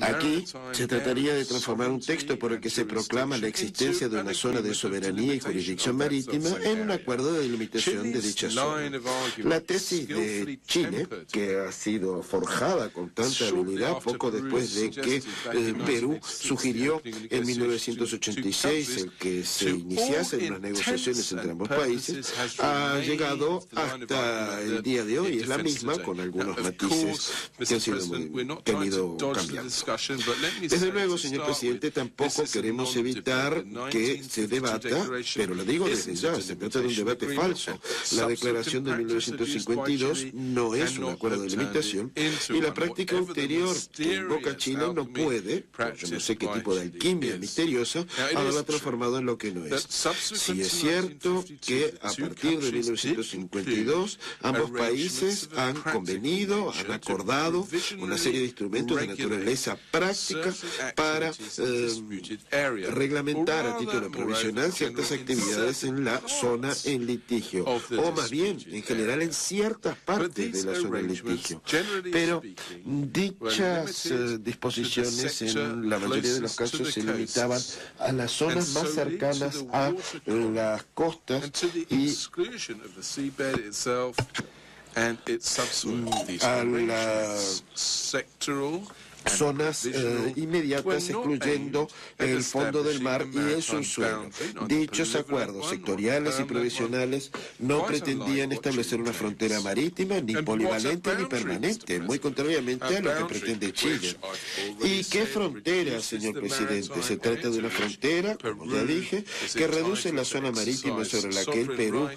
Aquí se trataría de transformar un texto por el que se proclama la existencia de una zona de soberanía y jurisdicción marítima en un acuerdo de delimitación de dicha zona. La tesis de Chile, que ha sido forjada con tanta habilidad poco después de que Perú sugirió en 1986 el que se iniciasen las negociaciones entre ambos países, ha llegado hasta el día de hoy. Es la misma, con algunos matices que han ido cambiando. Desde luego, señor presidente, tampoco queremos evitar que se debata, pero lo digo desde ya, se trata de un debate falso. La declaración de 1952 no es un acuerdo de limitación y la práctica ulterior que invoca Chile no puede, por yo no sé qué tipo de alquimia misteriosa, haberla transformado en lo que no es. Sí es cierto que a partir de 1952 ambos países han convenido, han acordado una serie de instrumentos de naturaleza práctica para reglamentar a título provisional ciertas actividades en la zona en litigio, o más bien, en general, en ciertas partes de la zona en litigio. Pero dichas disposiciones en la mayoría de los casos se limitaban a las zonas más cercanas a las costas y a las zonas inmediatas, excluyendo el fondo del mar y el subsuelo. Dichos acuerdos sectoriales y provisionales no pretendían establecer una frontera marítima, ni polivalente ni permanente, muy contrariamente a lo que pretende Chile. ¿Y qué frontera, señor presidente? Se trata de una frontera, como ya dije, que reduce la zona marítima sobre la que el Perú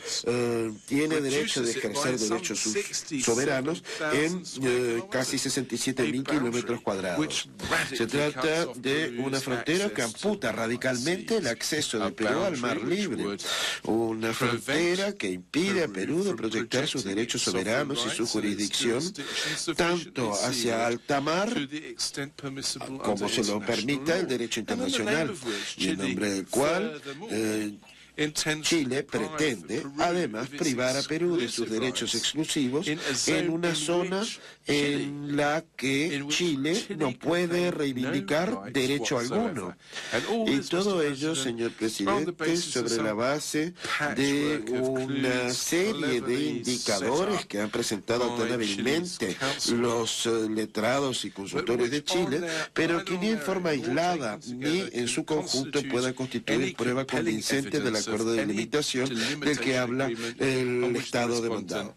tiene derecho de ejercer derechos soberanos en casi 67.000 kilómetros cuadrados. Se trata de una frontera que amputa radicalmente el acceso de Perú al mar libre, una frontera que impide a Perú de proyectar sus derechos soberanos y su jurisdicción tanto hacia alta mar como se lo permita el derecho internacional, y en nombre del cual Chile pretende, además, privar a Perú de sus derechos exclusivos en una zona en la que Chile no puede reivindicar derecho alguno. Y todo ello, señor presidente, sobre la base de una serie de indicadores que han presentado tan hábilmente los letrados y consultores de Chile, pero que ni en forma aislada ni en su conjunto puedan constituir prueba convincente de la acuerdo de limitación del que habla el Estado demandado.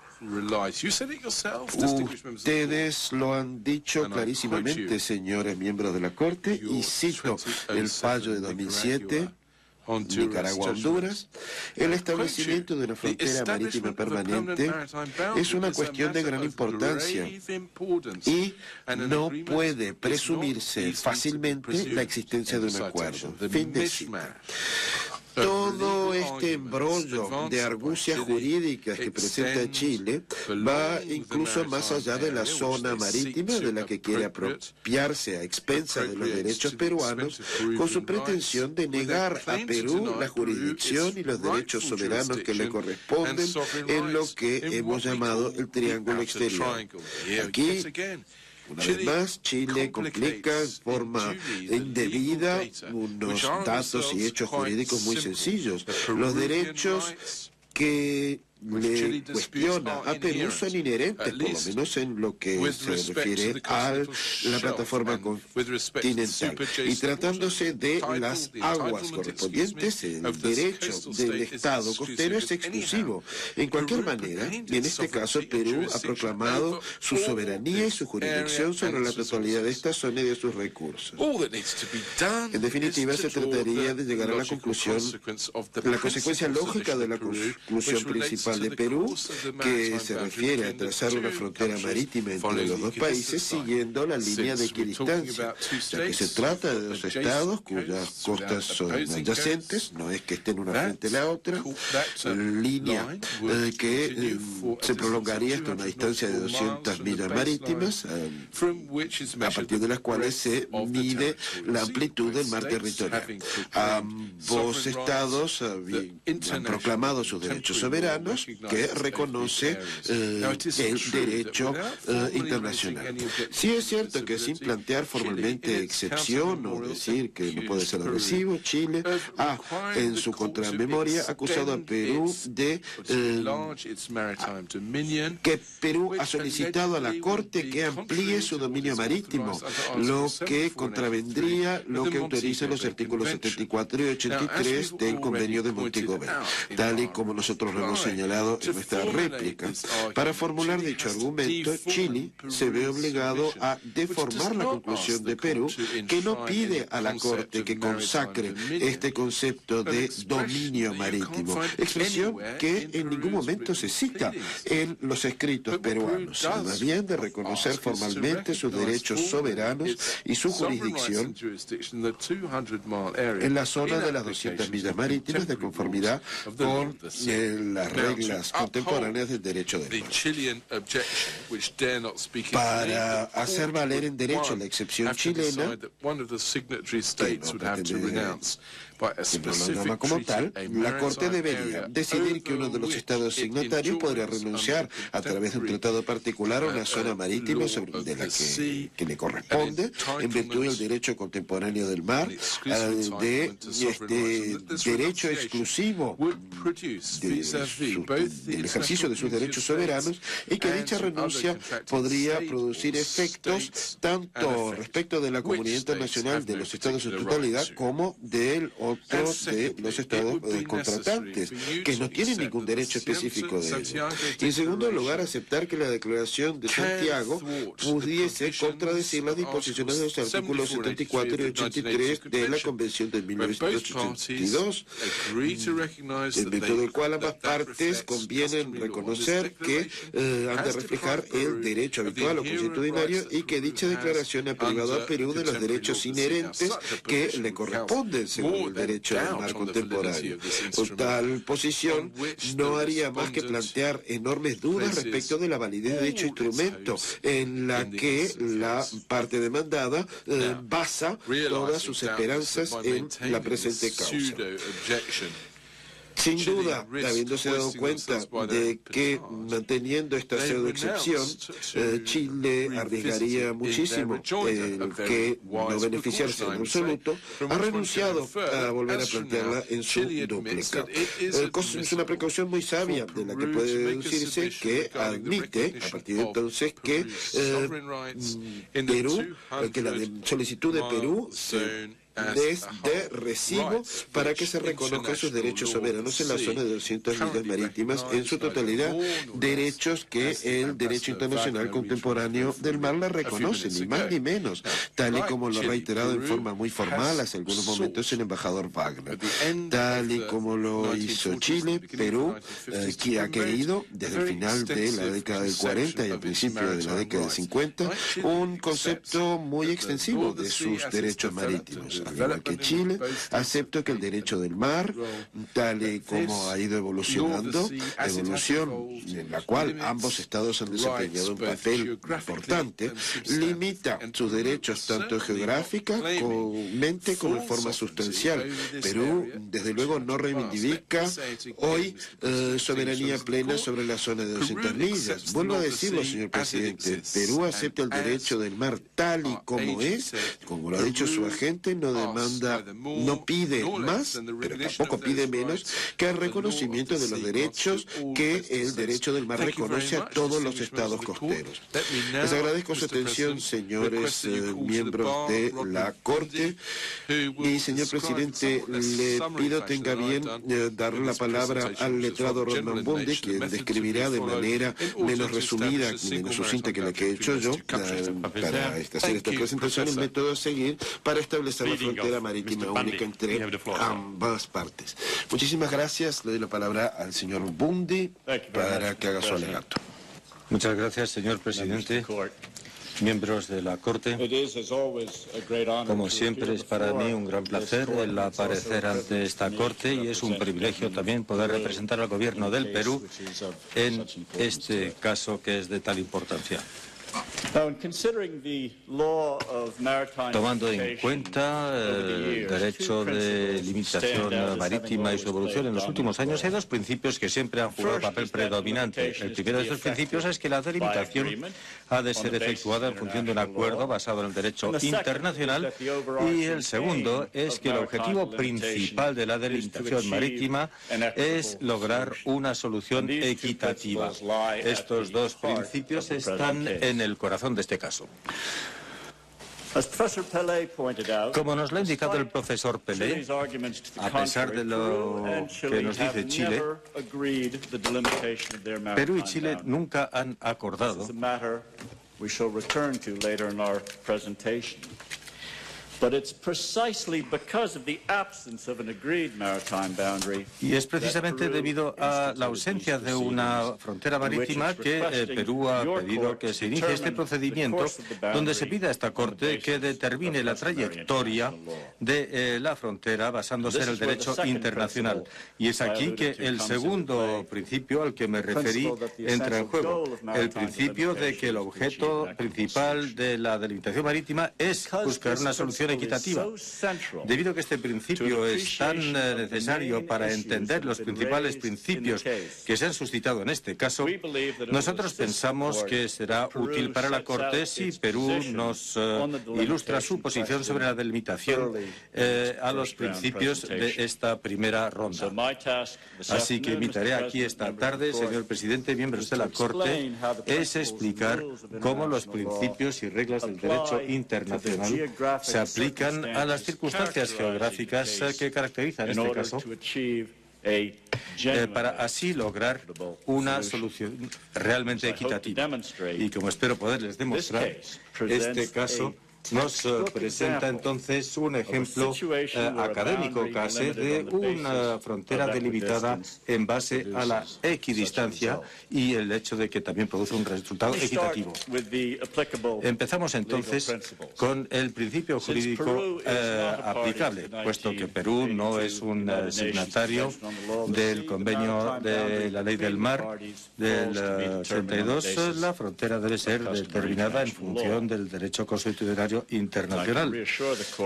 Ustedes lo han dicho clarísimamente, señores miembros de la Corte, y cito el fallo de 2007, Nicaragua-Honduras. El establecimiento de una frontera marítima permanente es una cuestión de gran importancia y no puede presumirse fácilmente la existencia de un acuerdo. Fin de cita. Todo este embrollo de argucias jurídicas que presenta Chile va incluso más allá de la zona marítima de la que quiere apropiarse a expensas de los derechos peruanos, con su pretensión de negar a Perú la jurisdicción y los derechos soberanos que le corresponden en lo que hemos llamado el triángulo exterior. Aquí, una vez más, Chile complica en forma indebida unos datos y hechos jurídicos muy sencillos. Los derechos que le cuestiona a Perú son inherentes, por lo menos en lo que se refiere a la plataforma continental. Y tratándose de las aguas correspondientes, el derecho del Estado costero es exclusivo. En cualquier manera, y en este caso, Perú ha proclamado su soberanía y su jurisdicción sobre la totalidad de esta zona y de sus recursos. En definitiva, se trataría de llegar a la conclusión, la consecuencia lógica de la conclusión principal de Perú, que se refiere a trazar una frontera marítima entre los dos países siguiendo la línea de equidistancia, ya que se trata de dos estados cuyas costas son adyacentes, no es que estén una frente a la otra, línea que se prolongaría hasta una distancia de 200 millas marítimas, a partir de las cuales se mide la amplitud del mar territorial. Ambos estados han proclamado sus derechos soberanos aspectos que reconoce el derecho internacional. Sí es cierto que sin plantear formalmente excepción o decir que no puede ser agresivo, Chile ha en su contramemoria acusado a Perú de que Perú ha solicitado a la Corte que amplíe su dominio marítimo, lo que contravendría lo que autorizan los artículos 74 y 83 del Convenio de Montego Bay, tal y como nosotros lo hemos señalado en nuestra réplica. Para formular dicho argumento, Chile se ve obligado a deformar la conclusión de Perú, que no pide a la Corte que consacre este concepto de dominio marítimo, expresión que en ningún momento se cita en los escritos peruanos, sino más bien de reconocer formalmente sus derechos soberanos y su jurisdicción en la zona de las 200 millas marítimas de conformidad con las reglas contemporáneas del derecho del mar. Para hacer valer en derecho la excepción chilena, que no pretende norma como tal, la Corte debería decidir que uno de los estados signatarios podría renunciar a través de un tratado particular a una zona marítima de la que le corresponde, en virtud del derecho contemporáneo del mar, de este derecho exclusivo del ejercicio de sus derechos soberanos, y que dicha renuncia podría producir efectos tanto respecto de la comunidad internacional de los estados en totalidad como del otros de los estados contratantes, que no tienen ningún derecho específico de ello. Y en segundo lugar, aceptar que la Declaración de Santiago pudiese contradecir las disposiciones de los artículos 74 y 83 de la Convención de 1982, en virtud del cual ambas partes convienen reconocer que han de reflejar el derecho habitual o consuetudinario, y que dicha declaración ha privado a Perú de los derechos inherentes que le corresponden según el derecho del mar contemporáneo. Por tal posición no haría más que plantear enormes dudas respecto de la validez de dicho instrumento, en la que la parte demandada basa todas sus esperanzas en la presente causa. Sin duda, habiéndose dado cuenta de que manteniendo esta pseudoexcepción, Chile arriesgaría muchísimo el que no beneficiarse en absoluto, ha renunciado a volver a plantearla en su duplicado. Es una precaución muy sabia, de la que puede deducirse que admite, a partir de entonces, que Perú, que la solicitud de Perú se de recibo para que se reconozcan sus derechos soberanos en la zona de 200 millas marítimas en su totalidad, derechos que el derecho internacional contemporáneo del mar le reconoce, ni más ni menos, tal y como lo ha reiterado en forma muy formal hace algunos momentos el embajador Wagner. Tal y como lo hizo Chile, Perú, que ha querido desde el final de la década del 40 y al principio de la década del 50, un concepto muy extensivo de sus derechos marítimos. Al igual que Chile, acepto que el derecho del mar, tal y como ha ido evolucionando, evolución en la cual ambos estados han desempeñado un papel importante, limita sus derechos tanto geográficamente como en forma sustancial. Perú, desde luego, no reivindica hoy soberanía plena sobre la zona de 200 millas. Vuelvo a decirlo, señor presidente, Perú acepta el derecho del mar tal y como es, como lo ha dicho su agente, no pide más, pero tampoco pide menos, que el reconocimiento de los derechos que el derecho del mar reconoce a todos los estados costeros. Les agradezco su atención, señores miembros de la Corte, y señor presidente, le pido tenga bien darle la palabra al letrado Rodman Bundy, quien describirá de manera menos resumida y menos sucinta que la que he hecho yo, para hacer esta presentación, el método a seguir para establecer la frontera marítima única entre ambas partes. Muchísimas gracias. Le doy la palabra al señor Bundy para que haga su alegato. Muchas gracias, señor presidente. Miembros de la Corte, como siempre es para mí un gran placer el aparecer ante esta Corte, y es un privilegio también poder representar al gobierno del Perú en este caso que es de tal importancia. Tomando en cuenta el derecho de limitación marítima y su evolución en los últimos años, hay dos principios que siempre han jugado papel predominante. El primero de estos principios es que la delimitación ha de ser efectuada en función de un acuerdo basado en el derecho internacional, y el segundo es que el objetivo principal de la delimitación marítima es lograr una solución equitativa. Estos dos principios están en el corazón de este caso. Como nos lo ha indicado el profesor Pelé, a pesar de lo que nos dice Chile, Perú y Chile nunca han acordado y es precisamente debido a la ausencia de una frontera marítima que Perú ha pedido que se inicie este procedimiento donde se pide a esta Corte que determine la trayectoria de la frontera basándose en el derecho internacional. Y es aquí que el segundo principio al que me referí entra en juego, el principio de que el objeto principal de la delimitación marítima es buscar una solución equitativa. Debido a que este principio es tan necesario para entender los principales principios que se han suscitado en este caso, nosotros pensamos que será útil para la Corte si Perú nos ilustra su posición sobre la delimitación a los principios de esta primera ronda. Así que mi tarea aquí esta tarde, señor presidente, miembros de la Corte, es explicar cómo los principios y reglas del derecho internacional se aplican a las circunstancias geográficas que caracterizan este caso, para así lograr una solución realmente equitativa. Y como espero poderles demostrar, este caso nos presenta entonces un ejemplo académico casi de una frontera delimitada en base a la equidistancia y el hecho de que también produce un resultado equitativo. Empezamos entonces con el principio jurídico aplicable, puesto que Perú no es un signatario del convenio de la ley del mar del 82, la frontera debe ser determinada en función del derecho consuetudinario internacional,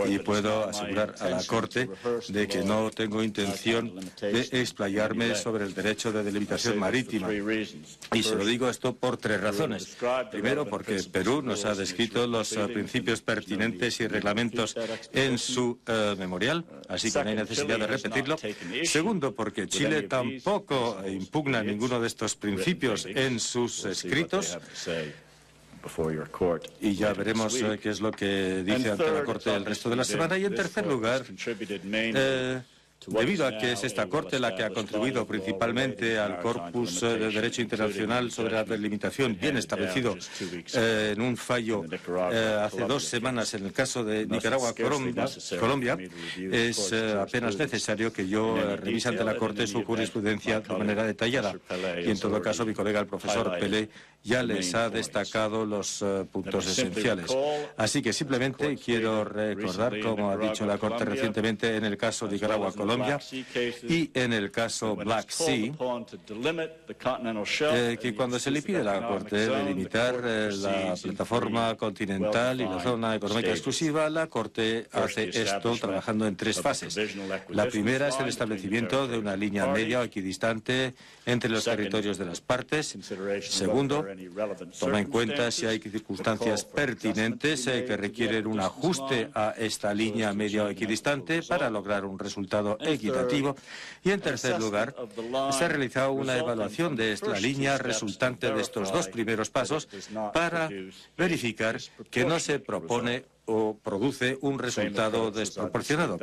y puedo asegurar a la Corte de que no tengo intención de explayarme sobre el derecho de delimitación marítima, y se lo digo esto por tres razones. Primero, porque Perú nos ha descrito los principios pertinentes y reglamentos en su memorial, así que no hay necesidad de repetirlo. Segundo, porque Chile tampoco impugna ninguno de estos principios en sus escritos, y ya veremos qué es lo que dice ante la Corte el resto de la semana. Y en tercer lugar, debido a que es esta Corte la que ha contribuido principalmente al corpus de derecho internacional sobre la delimitación bien establecido en un fallo hace 2 semanas en el caso de Nicaragua-Colombia, es apenas necesario que yo revise ante la Corte su jurisprudencia de manera detallada. Y en todo caso, mi colega el profesor Pelé ya les ha destacado los puntos esenciales. Así que simplemente quiero recordar, como ha dicho la Corte recientemente en el caso de Nicaragua-Colombia y en el caso Black Sea, que cuando se le pide a la Corte delimitar la plataforma continental y la zona económica exclusiva, la Corte hace esto trabajando en 3 fases. La primera es el establecimiento de una línea media o equidistante entre los territorios de las partes. Segundo, toma en cuenta si hay circunstancias pertinentes que requieren un ajuste a esta línea media o equidistante para lograr un resultado equitativo. Y en tercer lugar, se ha realizado una evaluación de la línea resultante de estos 2 primeros pasos para verificar que no se propone o produce un resultado desproporcionado.